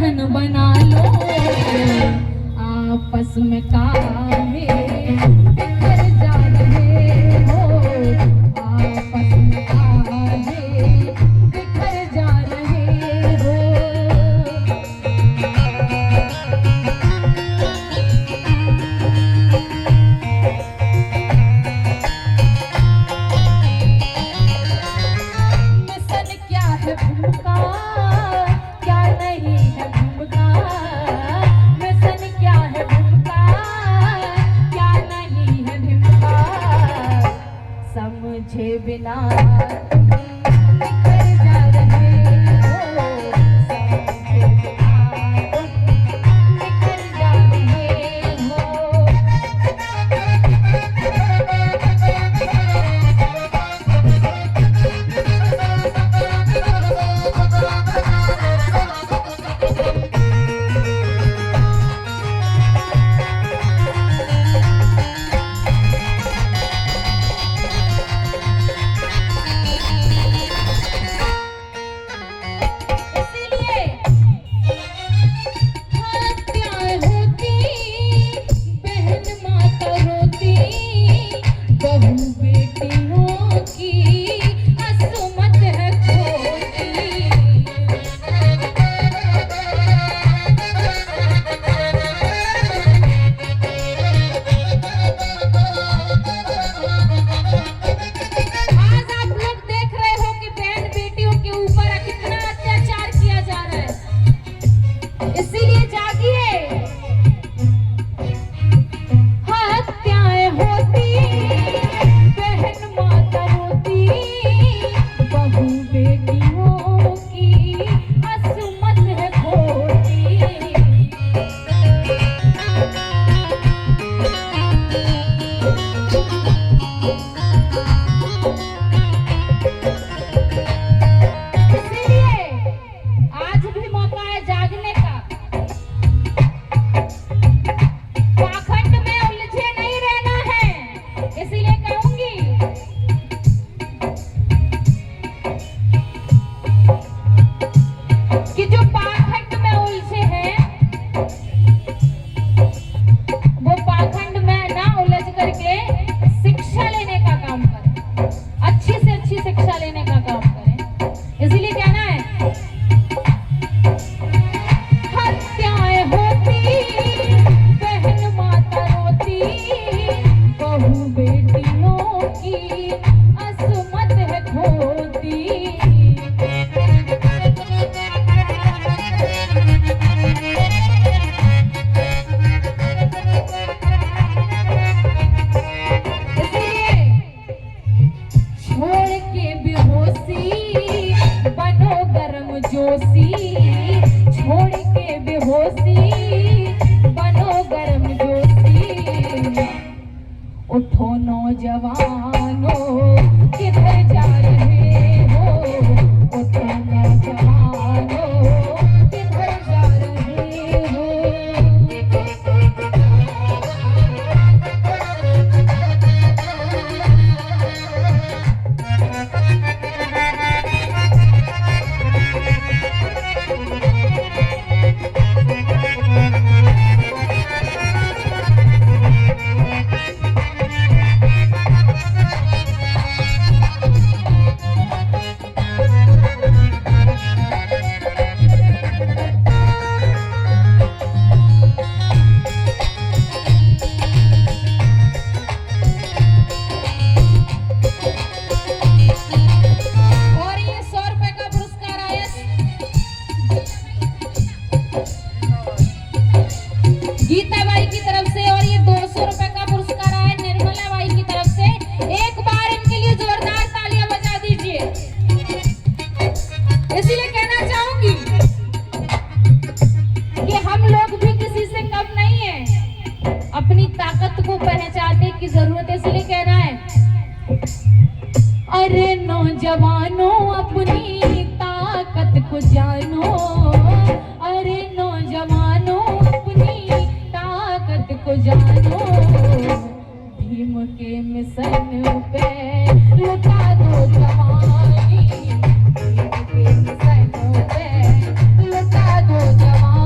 साधन बना लो, आपस में काहे बिखर जा रहे हो, आपस में काहे बिखर जा रहे हो। मिशन क्या है भूखा, क्या नहीं है भूखा, मिशन क्या है भूखा, क्या नहीं है भूखा, समझे बिना तुम बिखर जा रहे हो, समझे बिना तुम बिखर जा रहे हो। इसीलिए हत्याएं होती, बहन माता रोती, बहू बेटियों की असमत है खोती। आज आप लोग देख रहे हो कि बहन बेटियों के ऊपर कितना अत्याचार किया जा रहा है, इसीलिए जागिए। हत्याएं होती, बहन माता रोती, बहू बेटियों की असमत है खोती। इसीलिए आज भी मौका है जागने का, पाखंड में उलझे नहीं रहना है। इसीलिए कहूंगी कि जो पाखंड में उलझे हैं, वो पाखंड में ना उलझ करके शिक्षा लेने का काम करें, अच्छी से अच्छी शिक्षा लेने का काम करें। इसीलिए कहना है हत्याएं होती, बहन माता रोती, बहू बेटियों की असमत है खोती। इसीलिए छोड़ के बेहोशी बनो गरम जोशी, छोड़ के बेहोशी बनो गरम जोशी। उठो नौजवानों किधर जा रहे हो, उठो नौजवानों किधर जा रहे हो। और ये 100 रुपए का पुरस्कार आया गीता बाई की तरफ से, और ये 200 रुपए का पुरस्कार आया निर्मला बाई की तरफ से। एक बार इनके लिए जोरदार तालियां बजा दीजिए। इसीलिए कहना चाहूंगी कि हम लोग भी किसी से कम नहीं है, अपनी ताकत को पहचानने की जरूरत है। इसीलिए कहना है अरे नौजवानों अपनी ताकत को जानो, अरे नौजवानों अपनी ताकत को जानो, भीम के मिशन पे लुटा दो जवानी, भीम के मिशन पे लुटा दो जवानी।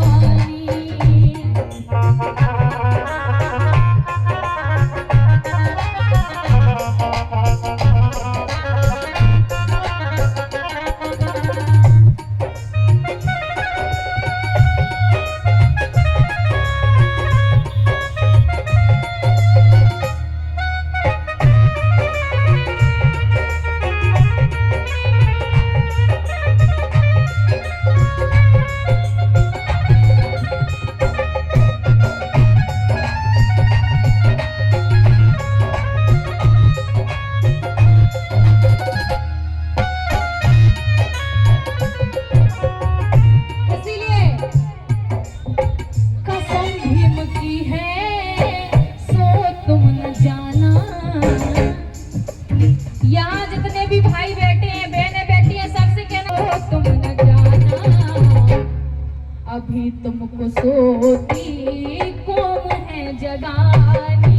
अभी तुमको सोती कौन है जगानी।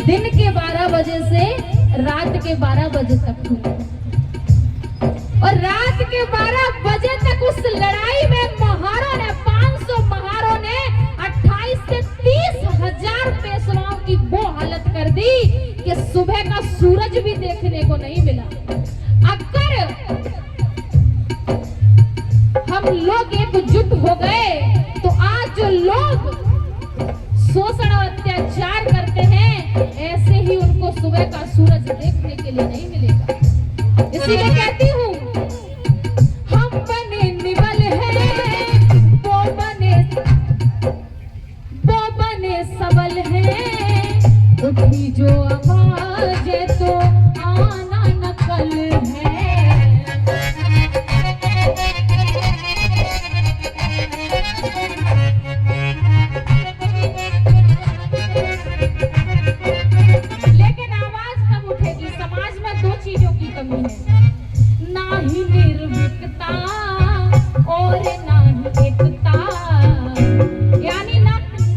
दिन के 12 बजे से रात के 12 बजे तक हुई और रात के 12 बजे तक उस लड़ाई में महारों ने 500 महारों ने 28 से 30 हजार पेशवाओं की वो हालत कर दी कि सुबह का सूरज भी देखने को नहीं मिला। अगर हम लोग एकजुट हो गए तो आज जो लोग शोषण और अत्याचार करते हैं ऐसे ही उनको सुबह का सूरज देखने के लिए नहीं मिलेगा। इसीलिए कहती हूँ हम बने निवल हैं, वो बने सबल हैं, उठी जो आवाज तो आना नकल है। ना ही निर्भीकता और ना ही एकता, यानी ना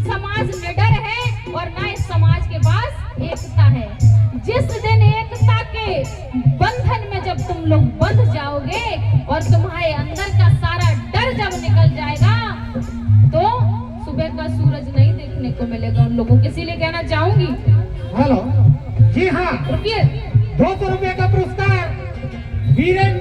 समाज निडर है और ना इस समाज के पास एकता है। जिस दिन एकता के बंधन में जब तुम लोग बंध जाओगे और तुम्हारे अंदर का सारा डर जब निकल जाएगा तो सुबह का सूरज नहीं देखने को मिलेगा उन लोगों के। इसीलिए कहना चाहूंगी। हेलो जी हाँ, रुकिए, 200 रुपए का पुरस्कार वीरेंद्र